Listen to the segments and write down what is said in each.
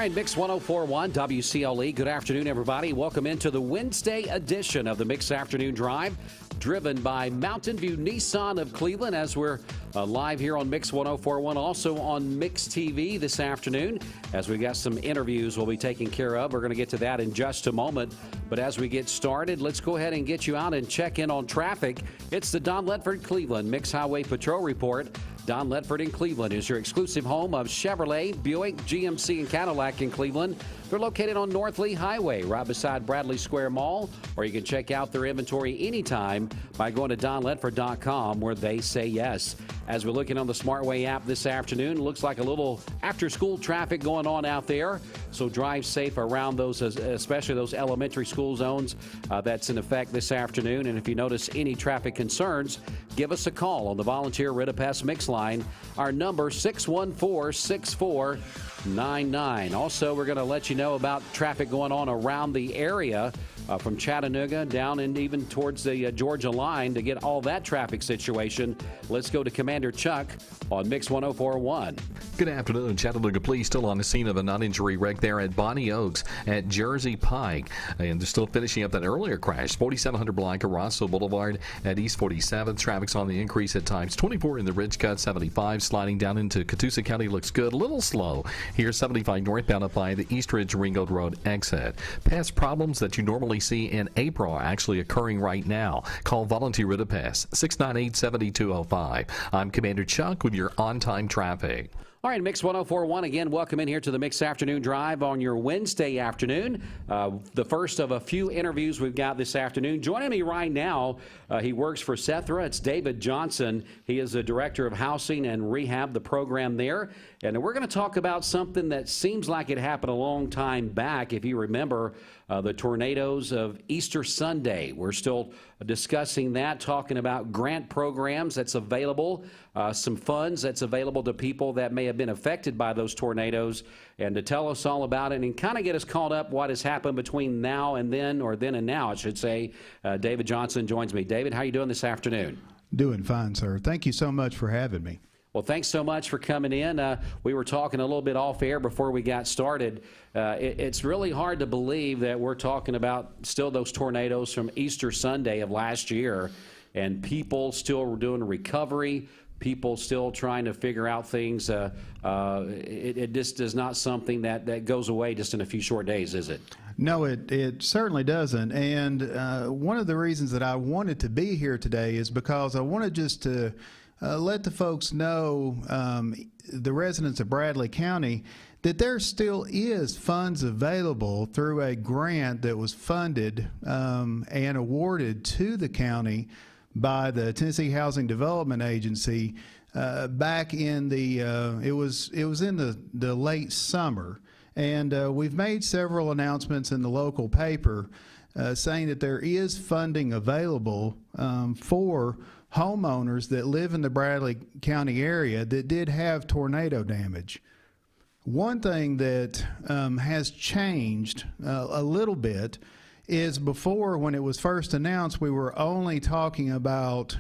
right, Mix 104.1 WCLE. Good afternoon, everybody. Welcome into the Wednesday edition of the Mix Afternoon Drive, driven by Mountain View Nissan of Cleveland, as we're live here on Mix 104.1, also on Mix TV this afternoon, as we got some interviews we'll be taking care of. We're going to get to that in just a moment. But as we get started, let's go ahead and get you out and check in on traffic. It's the Don Ledford Cleveland Mix Highway Patrol Report. Don Ledford in Cleveland is your exclusive home of Chevrolet, Buick, GMC, and Cadillac in Cleveland. They're located on North Lee Highway, right beside Bradley Square Mall, or you can check out their inventory anytime by going to donledford.com, where they say yes. As we're looking on the SmartWay app this afternoon, looks like a little after-school traffic going on out there, so drive safe around those, especially those elementary school zones that's in effect this afternoon. And if you notice any traffic concerns, give us a call on the Volunteer Ridipest Mix line. Our number, 614-6499. Also, we're going to let you know about traffic going on around the area from Chattanooga down and even towards the Georgia line. To get all that traffic situation, let's go to Commander Chuck on Mix 104.1. Good afternoon. Chattanooga police still on the scene of a non-injury wreck there at Bonnie Oaks at Jersey Pike. And they're still finishing up that earlier crash. 4700 block of Rosso Boulevard at East 47th. Traffic's on the increase at times. 24 in the Ridge Cut. 75 sliding down into Catoosa County looks good. A little slow. Here 75 northbound up by the East Ridge Ringgold Road exit. Past problems that you normally see in April are actually occurring right now. Call Volunteer Ridipest 698-7205. I'm Commander Chuck with your on-time traffic. All right, Mix 104.1, again, welcome in here to the Mix Afternoon Drive on your Wednesday afternoon. The first of a few interviews we've got this afternoon. Joining me right now, he works for Sethra. It's David Johnson. He is the Director of Housing and Rehab, the program there. And we're going to talk about something that seems like it happened a long time back. If you remember, the tornadoes of Easter Sunday. We're still discussing that, talking about grant programs that's available, some funds that's available to people that may have been affected by those tornadoes. And to tell us all about it and kind of get us caught up what has happened between now and then, or then and now, I should say, David Johnson joins me. David, how are you doing this afternoon? Doing fine, sir. Thank you so much for having me. Well, thanks so much for coming in. We were talking a little bit off air before we got started. It's really hard to believe that we're talking about still those tornadoes from Easter Sunday of last year, and people still doing recovery, people still trying to figure out things. It just is not something that goes away just in a few short days, is it? No, it certainly doesn't. And one of the reasons that I wanted to be here today is because I wanted just to let the folks know, the residents of Bradley County, that there still is funds available through a grant that was funded and awarded to the county by the Tennessee Housing Development Agency back in the it was in the late summer. And we've made several announcements in the local paper saying that there is funding available for homeowners that live in the Bradley County area that did have tornado damage. One thing that has changed a little bit is before, when it was first announced, we were only talking about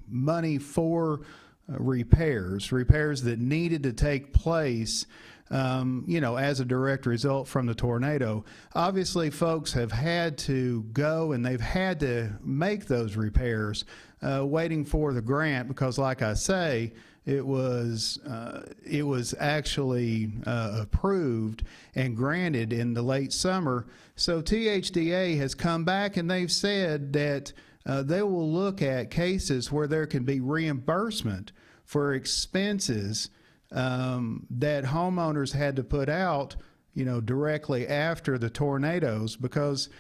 money for repairs that needed to take place as a direct result from the tornado. Obviously, folks have had to go and they've had to make those repairs waiting for the grant because, like I say, it was actually approved and granted in the late summer. So THDA has come back and they've said that they will look at cases where there can be reimbursement for expenses that homeowners had to put out, directly after the tornadoes, because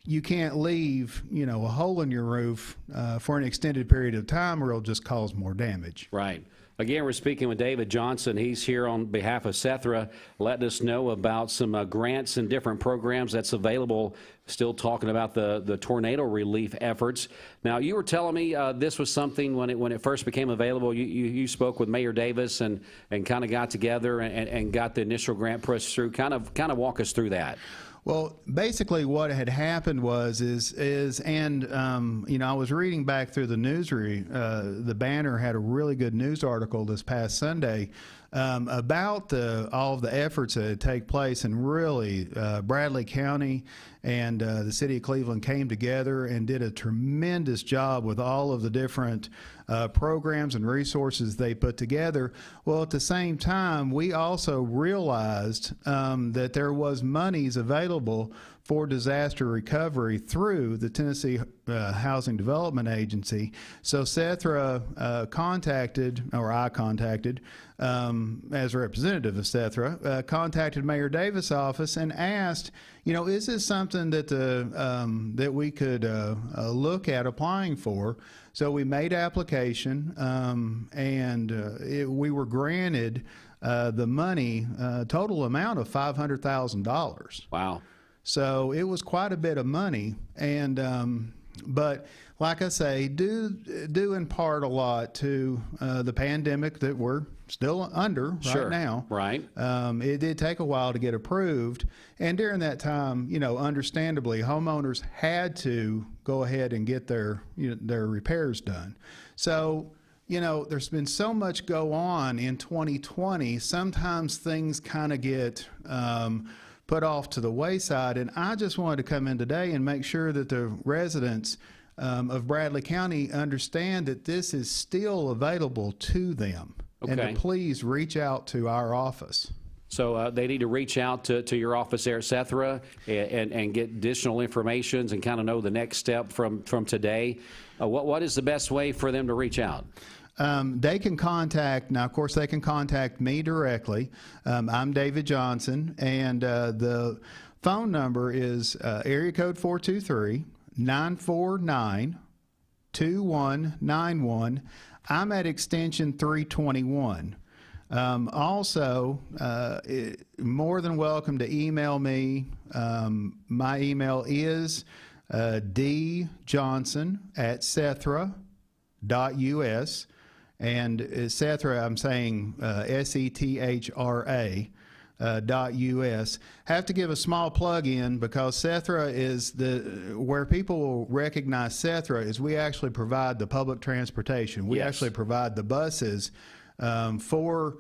you can't leave, a hole in your roof for an extended period of time, or it'll just cause more damage. Right. Again, we're speaking with David Johnson. He's here on behalf of Sethra, letting us know about some grants and different programs that's available. Still talking about the tornado relief efforts. Now, you were telling me this was something when it first became available. You spoke with Mayor Davis and kind of got together and got the initial grant pushed through. Kind of walk us through that. Well, basically, what had happened was I was reading back through the the Banner had a really good news article this past Sunday about all of the efforts that take place, and really Bradley County and the city of Cleveland came together and did a tremendous job with all of the different programs and resources they put together. Well, at the same time, we also realized that there was monies available for disaster recovery through the Tennessee Housing Development Agency. So Sethra I contacted, as a representative of Sethra, contacted Mayor Davis' office and asked, is this something that that we could look at applying for? So we made application, and we were granted the money, total amount of $500,000. Wow. So it was quite a bit of money, and but like I say, due in part a lot to the pandemic that we're still under right now. Right. It did take a while to get approved, and during that time, understandably, homeowners had to go ahead and get their repairs done. So, there's been so much go on in 2020. Sometimes things kind of get put off to the wayside, and I just wanted to come in today and make sure that the residents of Bradley County understand that this is still available to them. Okay. And to please reach out to our office. So they need to reach out to your office there at Sethra and get additional information and kind of know the next step from today. What is the best way for them to reach out? They can contact me directly. I'm David Johnson, and the phone number is area code 423-949-2191. I'm at extension 321. Also, more than welcome to email me. My email is djohnson@sethra.us. And Sethra, I'm saying SETHRA. .us. Have to give a small plug in because Sethra is where people will recognize Sethra is we actually provide the public transportation. We actually provide the buses for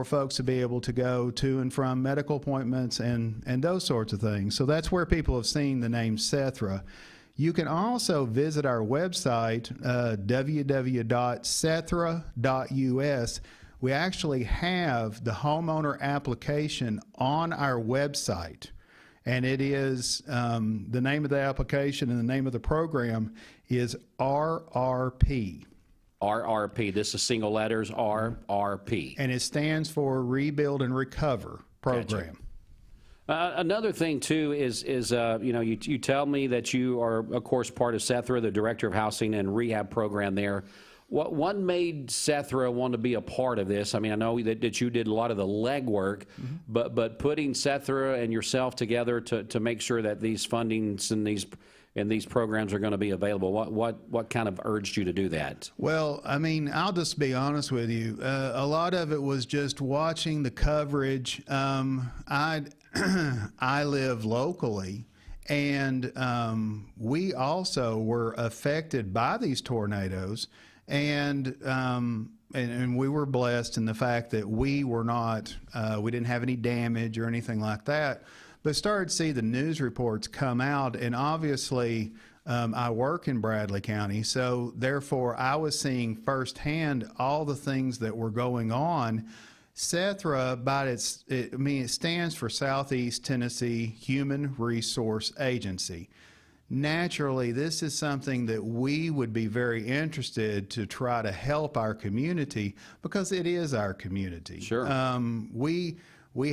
folks to be able to go to and from medical appointments and those sorts of things. So that's where people have seen the name Sethra. You can also visit our website, www.sethra.us. We actually have the homeowner application on our website, and it is the name of the application and the name of the program is RRP. RRP. This is single letters, RRP. And it stands for Rebuild and Recover Program. Gotcha. Another thing, too, is you tell me that you are, of course, part of Sethra, the Director of Housing and Rehab Program there. What made Sethra want to be a part of this? I mean, I know that you did a lot of the legwork, but putting Sethra and yourself together to make sure that these fundings and these programs are going to be available. What kind of urged you to do that? Well, I mean, I'll just be honest with you. A lot of it was just watching the coverage. I live locally, and we also were affected by these tornadoes. And we were blessed in the fact that we were not, we didn't have any damage or anything like that, but started to see the news reports come out. And obviously, I work in Bradley County, so therefore I was seeing firsthand all the things that were going on. Sethra, it stands for Southeast Tennessee Human Resource Agency. Naturally, this is something that we would be very interested to try to help our community because it is our community. Sure. We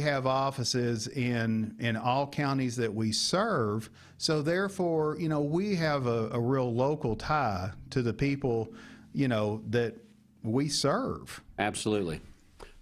have offices in all counties that we serve, so therefore, we have a real local tie to the people, that we serve. Absolutely.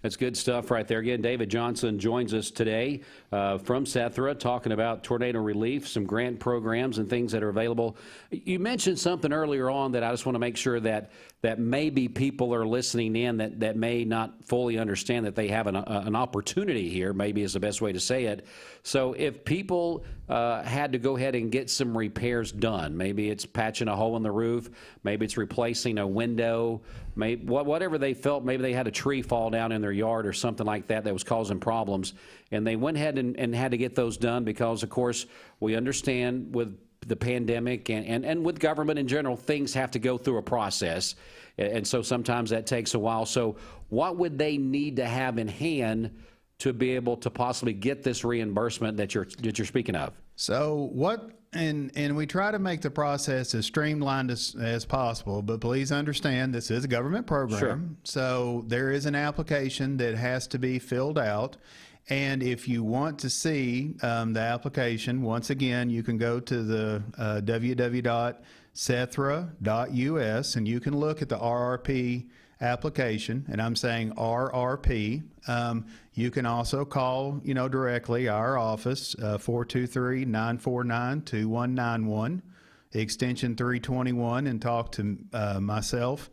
That's good stuff right there. Again, David Johnson joins us today from Sethra talking about tornado relief, some grant programs and things that are available. You mentioned something earlier on that I just want to make sure that maybe people are listening in that may not fully understand that they have an opportunity here, maybe is the best way to say it. So if people had to go ahead and get some repairs done. Maybe it's patching a hole in the roof, maybe it's replacing a window, whatever they felt. Maybe they had a tree fall down in their yard or something like that that was causing problems, and they went ahead and had to get those done because, of course, we understand with the pandemic and with government in general, things have to go through a process, and so sometimes that takes a while. So what would they need to have in hand to be able to possibly get this reimbursement that you're speaking of? So and we try to make the process as streamlined as possible, but please understand this is a government program. Sure. So there is an application that has to be filled out. And if you want to see the application, once again, you can go to the www.sethra.us and you can look at the RRP application, and I'm saying RRP. You can also call, directly our office, 423-949-2191, extension 321, and talk to myself.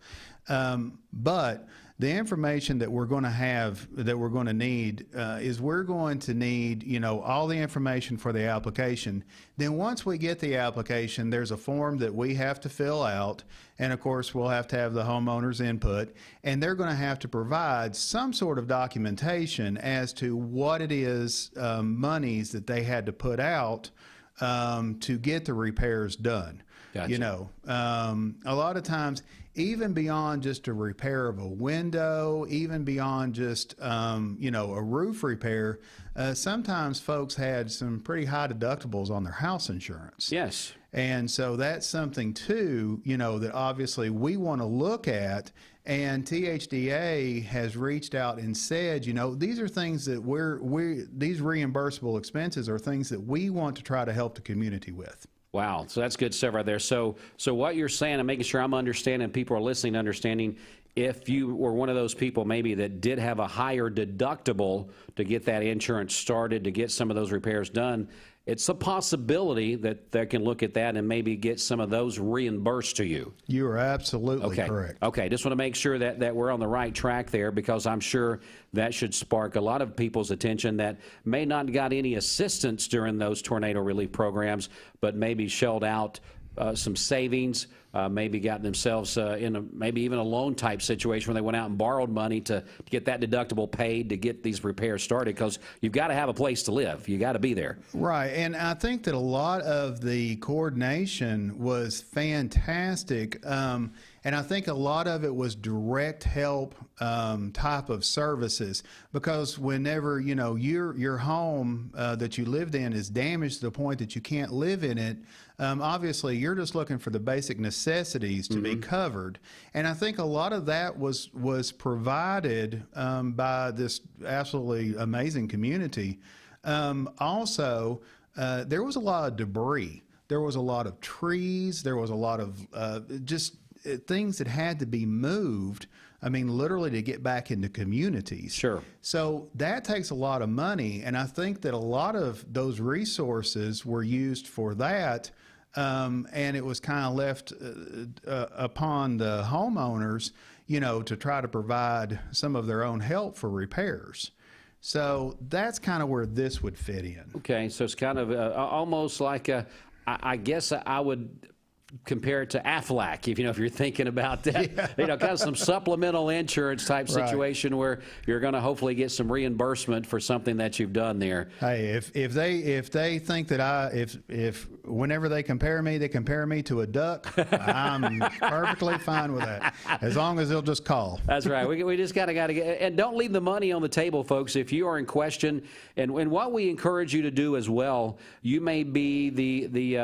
But the information that we're going to need is we're going to need, all the information for the application. Then once we get the application, there's a form that we have to fill out. And of course, we'll have to have the homeowner's input. And they're going to have to provide some sort of documentation as to what it is, monies that they had to put out to get the repairs done. Gotcha. A lot of times, even beyond just a repair of a window, even beyond just, a roof repair, sometimes folks had some pretty high deductibles on their house insurance. Yes. And so that's something, too, that obviously we want to look at. And THDA has reached out and said, these are things that these reimbursable expenses are things that we want to try to help the community with. Wow, so that's good stuff right there. So what you're saying, and making sure I'm understanding, people are listening, understanding, if you were one of those people maybe that did have a higher deductible to get that insurance started, to get some of those repairs done, it's a possibility that they can look at that and maybe get some of those reimbursed to you. You are absolutely correct. Okay, just want to make sure that we're on the right track there, because I'm sure that should spark a lot of people's attention that may not have got any assistance during those tornado relief programs, but maybe shelled out some savings, maybe got themselves in maybe even a loan type situation where they went out and borrowed money to get that deductible paid to get these repairs started, because you've got to have a place to live. You got to be there. Right. And I think that a lot of the coordination was fantastic. And I think a lot of it was direct help type of services, because whenever, your home that you lived in is damaged to the point that you can't live in it, obviously you're just looking for the basic necessities to be covered. And I think a lot of that was provided by this absolutely amazing community. Also, there was a lot of debris. There was a lot of trees. There was a lot of just things that had to be moved. I mean, literally to get back into communities. Sure. So that takes a lot of money, and I think that a lot of those resources were used for that, and it was kind of left upon the homeowners, to try to provide some of their own help for repairs. So that's kind of where this would fit in. Okay, so it's kind of almost like I guess I would compare it to Aflac, if you're thinking about that. Yeah. Kind of some supplemental insurance type situation, right, where you're going to hopefully get some reimbursement for something that you've done there. Hey, if they think that if whenever they compare me to a duck, I'm perfectly fine with that, as long as they'll just call. That's right. We just got to get, and don't leave the money on the table, folks. If you are in question, and what we encourage you to do as well, you may be the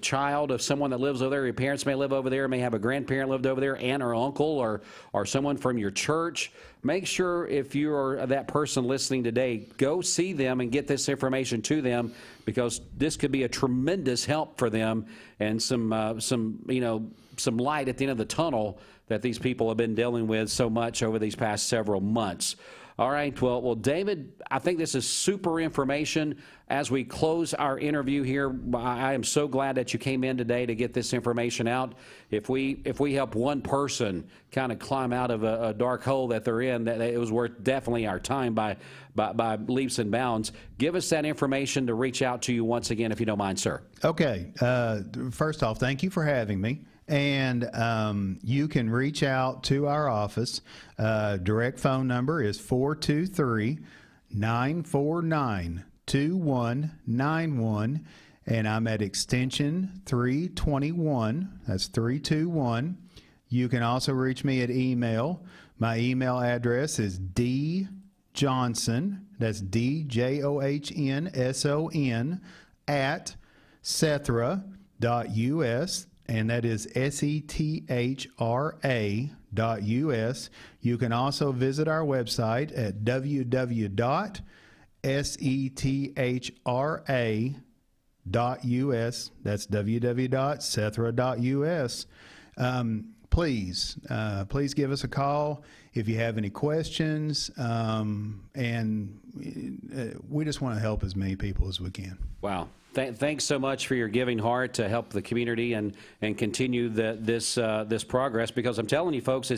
child of someone that lives over there. Your parents may live over there, may have a grandparent lived over there, aunt or uncle, or someone from your church. Make sure, if you are that person listening today, go see them and get this information to them, because this could be a tremendous help for them, and some light at the end of the tunnel that these people have been dealing with so much over these past several months. All right. Well, David, I think this is super information as we close our interview here. I am so glad that you came in today to get this information out. If we help one person kind of climb out of a dark hole that they're in, that it was worth definitely our time by leaps and bounds. Give us that information to reach out to you once again, if you don't mind, sir. Okay. First off, thank you for having me. And you can reach out to our office. Direct phone number is 423-949-2191, and I'm at extension 321. That's 321. You can also reach me at email. My email address is djohnson, that's DJOHNSON, at Sethra.us. And that is Sethra.us. You can also visit our website at www.sethra.us. That's www.sethra.us. Please give us a call if you have any questions, and we just want to help as many people as we can. Wow. Thanks so much for your giving heart to help the community and continue this progress, because I'm telling you, folks,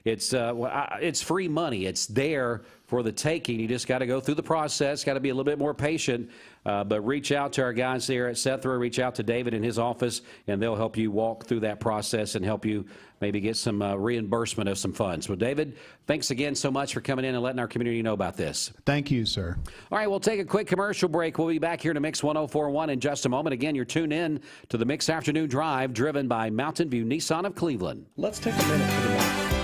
it's free money. It's there for the taking. You just got to go through the process, got to be a little bit more patient, but reach out to our guys there at Sethra, reach out to David in his office, and they'll help you walk through that process and help you maybe get some reimbursement of some funds. Well, David, thanks again so much for coming in and letting our community know about this. Thank you, sir. All right, we'll take a quick commercial break. We'll be back here to Mix 104.1 in just a moment. Again, you're tuned in to the Mix Afternoon Drive, driven by Mountain View Nissan of Cleveland. Let's take a minute for the moment